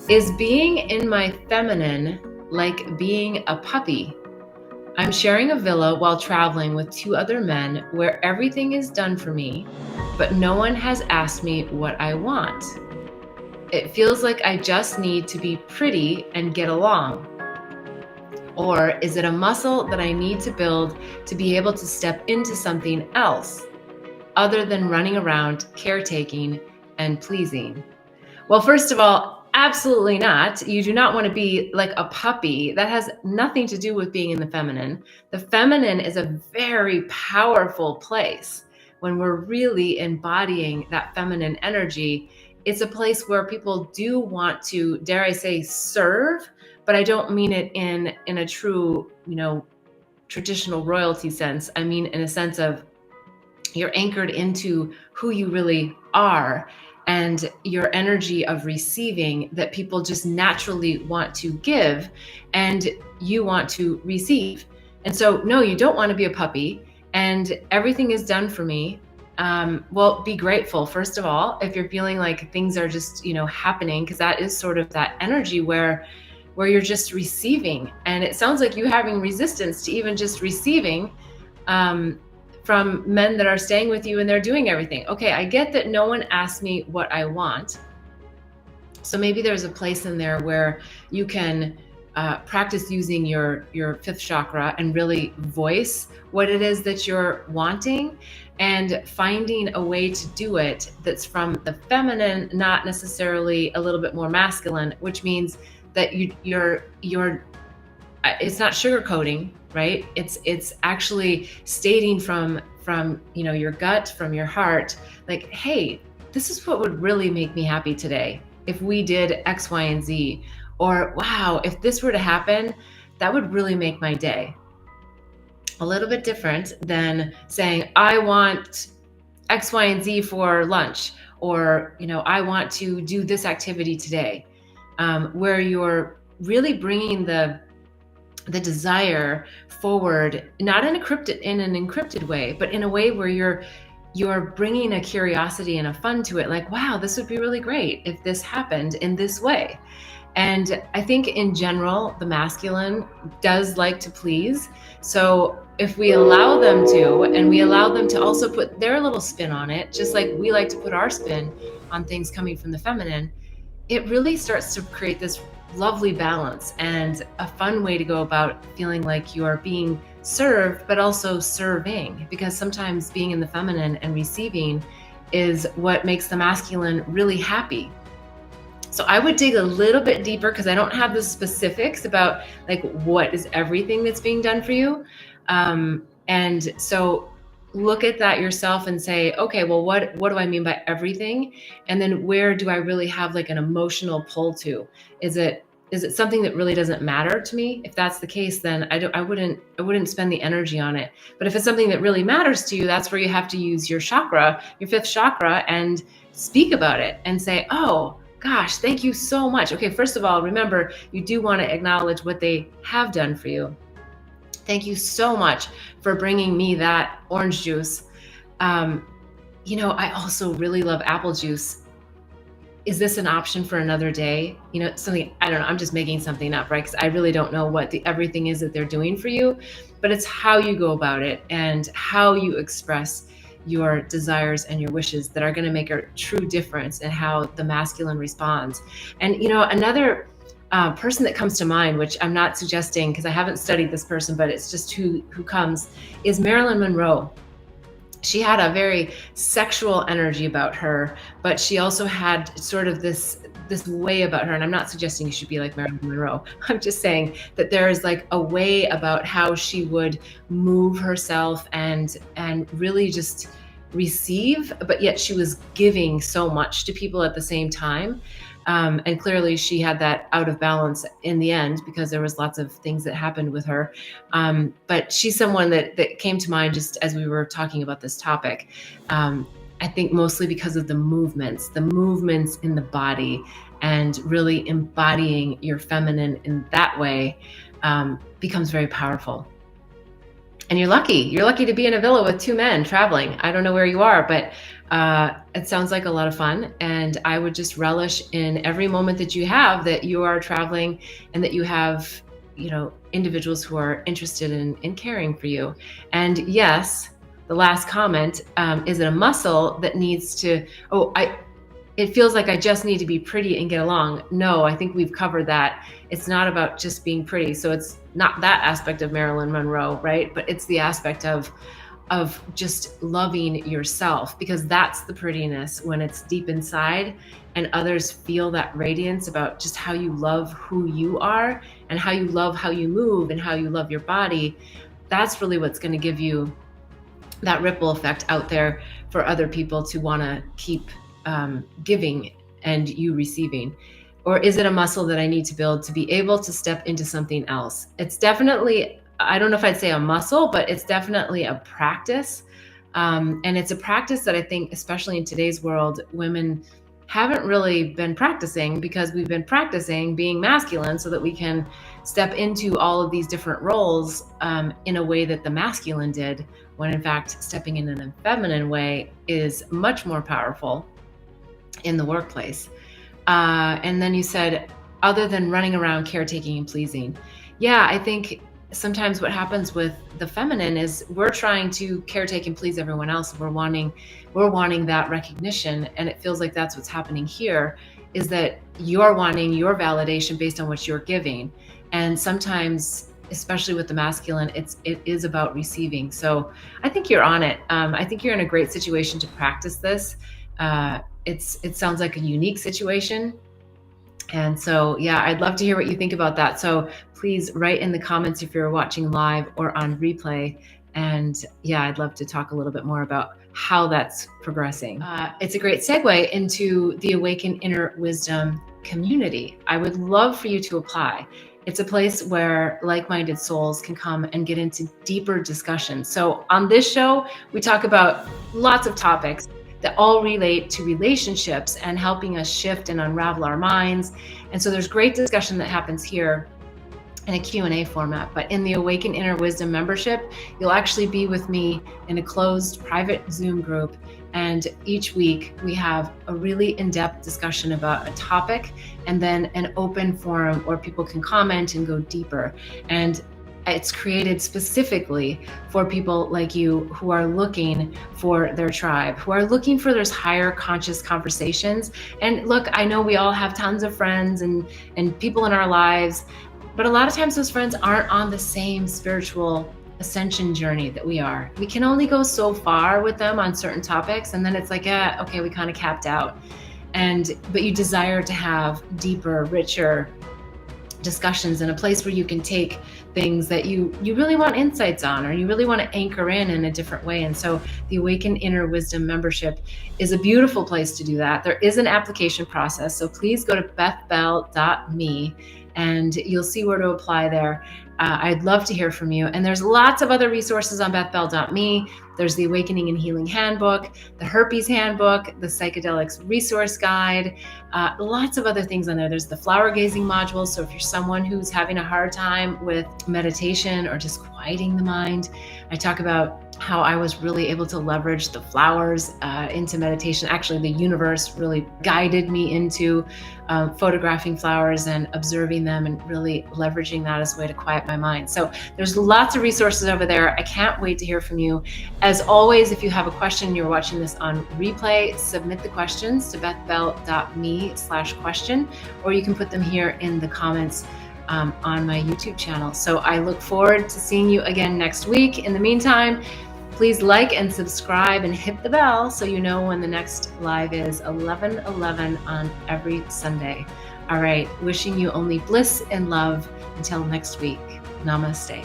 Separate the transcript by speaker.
Speaker 1: Is being in my feminine like being a puppy? I'm sharing a villa while traveling with 2 other men where everything is done for me, but no one has asked me what I want. It feels like I just need to be pretty and get along. Or is it a muscle that I need to build to be able to step into something else other than running around caretaking and pleasing? Well, first of all, absolutely not. You do not want to be like a puppy. That has nothing to do with being in the feminine. The feminine is a very powerful place. When we're really embodying that feminine energy, it's a place where people do want to, dare I say, serve, but I don't mean it in a true, traditional royalty sense. I mean in a sense of you're anchored into who you really are and your energy of receiving that people just naturally want to give and you want to receive. And so, no, you don't want to be a puppy and everything is done for me. Well, be grateful, first of all, if you're feeling like things are just, happening, because that is sort of that energy where you're just receiving. And it sounds like you having resistance to even just receiving from men that are staying with you and they're doing everything. Okay, I get that no one asked me what I want. So maybe there's a place in there where you can practice using your fifth chakra and really voice what it is that you're wanting and finding a way to do it that's from the feminine, not necessarily a little bit more masculine, which means that you're it's not sugarcoating, right? It's actually stating from your gut, from your heart, like, hey, this is what would really make me happy today if we did X, Y, and Z. Or, wow, if this were to happen, that would really make my day. A little bit different than saying, I want X, Y, and Z for lunch, or, I want to do this activity today, where you're really bringing the desire forward, not in an encrypted way, but in a way where you're bringing a curiosity and a fun to it. Like, wow, this would be really great if this happened in this way. And I think in general, the masculine does like to please. So if we allow them to, and we allow them to also put their little spin on it, just like we like to put our spin on things coming from the feminine, it really starts to create this lovely balance and a fun way to go about feeling like you are being served, but also serving, because sometimes being in the feminine and receiving is what makes the masculine really happy. So I would dig a little bit deeper, because I don't have the specifics about like what is everything that's being done for you. And so look at that yourself and say, okay, well, what do I mean by everything? And then where do I really have like an emotional pull to? Is it something that really doesn't matter to me? If that's the case, then I wouldn't spend the energy on it. But if it's something that really matters to you, that's where you have to use your chakra, your fifth chakra, and speak about it and say, oh, gosh, thank you so much. Okay, first of all, remember, you do want to acknowledge what they have done for you. Thank you so much for bringing me that orange juice. I also really love apple juice. Is this an option for another day? Something, I don't know, I'm just making something up, right? Because I really don't know what everything is that they're doing for you, but it's how you go about it and how you express your desires and your wishes that are going to make a true difference in how the masculine responds. And, another person that comes to mind, which I'm not suggesting because I haven't studied this person, but it's just who comes, is Marilyn Monroe. She had a very sexual energy about her, but she also had sort of this way about her. And I'm not suggesting you should be like Marilyn Monroe. I'm just saying that there is like a way about how she would move herself and really just receive, but yet she was giving so much to people at the same time. And clearly she had that out of balance in the end, because there was lots of things that happened with her. But she's someone that came to mind just as we were talking about this topic. I think mostly because of the movements in the body, and really embodying your feminine in that way becomes very powerful. And you're lucky. You're lucky to be in a villa with 2 men traveling. I don't know where you are, but it sounds like a lot of fun. And I would just relish in every moment that you have that you are traveling and that you have, individuals who are interested in caring for you. And yes, the last comment, is it a muscle that needs to, it feels like I just need to be pretty and get along. No, I think we've covered that. It's not about just being pretty. So it's not that aspect of Marilyn Monroe, right? But it's the aspect of just loving yourself, because that's the prettiness when it's deep inside and others feel that radiance about just how you love who you are and how you love how you move and how you love your body. That's really what's going to give you that ripple effect out there for other people to want to keep giving and you receiving. Or is it a muscle that I need to build to be able to step into something else? It's definitely, I don't know if I'd say a muscle, but it's definitely a practice. And it's a practice that I think, especially in today's world, women haven't really been practicing, because we've been practicing being masculine so that we can step into all of these different roles in a way that the masculine did, when in fact stepping in a feminine way is much more powerful in the workplace. And then you said, other than running around caretaking and pleasing. Yeah, I think sometimes what happens with the feminine is we're trying to caretake and please everyone else. We're wanting that recognition. And it feels like that's what's happening here, is that you're wanting your validation based on what you're giving. And sometimes, especially with the masculine, it is about receiving. So I think you're on it. I think you're in a great situation to practice this. It sounds like a unique situation. And so, yeah, I'd love to hear what you think about that. So please write in the comments if you're watching live or on replay. And yeah, I'd love to talk a little bit more about how that's progressing. It's a great segue into the Awaken Inner Wisdom community. I would love for you to apply. It's a place where like-minded souls can come and get into deeper discussions. So on this show, we talk about lots of topics that all relate to relationships and helping us shift and unravel our minds. And so there's great discussion that happens here in a Q&A format. But in the Awaken Inner Wisdom membership, you'll actually be with me in a closed private Zoom group. And each week we have a really in-depth discussion about a topic, and then an open forum where people can comment and go deeper. And it's created specifically for people like you who are looking for their tribe, who are looking for those higher conscious conversations. And look, I know we all have tons of friends and people in our lives, but a lot of times those friends aren't on the same spiritual ascension journey that we are. We can only go so far with them on certain topics, and then it's like, okay, we kind of capped out. But you desire to have deeper, richer discussions in a place where you can take things that you really want insights on, or you really want to anchor in a different way. And so the Awaken Inner Wisdom membership is a beautiful place to do that. There is an application process, so please go to bethbell.me and you'll see where to apply there. I'd love to hear from you. And there's lots of other resources on bethbell.me. There's the Awakening and Healing Handbook, the Herpes Handbook, the Psychedelics Resource Guide, lots of other things on there. There's the flower gazing module. So if you're someone who's having a hard time with meditation or just quieting the mind, I talk about how I was really able to leverage the flowers into meditation. Actually, the universe really guided me into photographing flowers and observing them, and really leveraging that as a way to quiet my mind. So there's lots of resources over there. I can't wait to hear from you. As always, if you have a question and you're watching this on replay, submit the questions to bethbell.me/question, or you can put them here in the comments on my YouTube channel. So I look forward to seeing you again next week. In the meantime, please like and subscribe and hit the bell so you know when the next live is, 11:11 on every Sunday. All right, wishing you only bliss and love until next week. Namaste.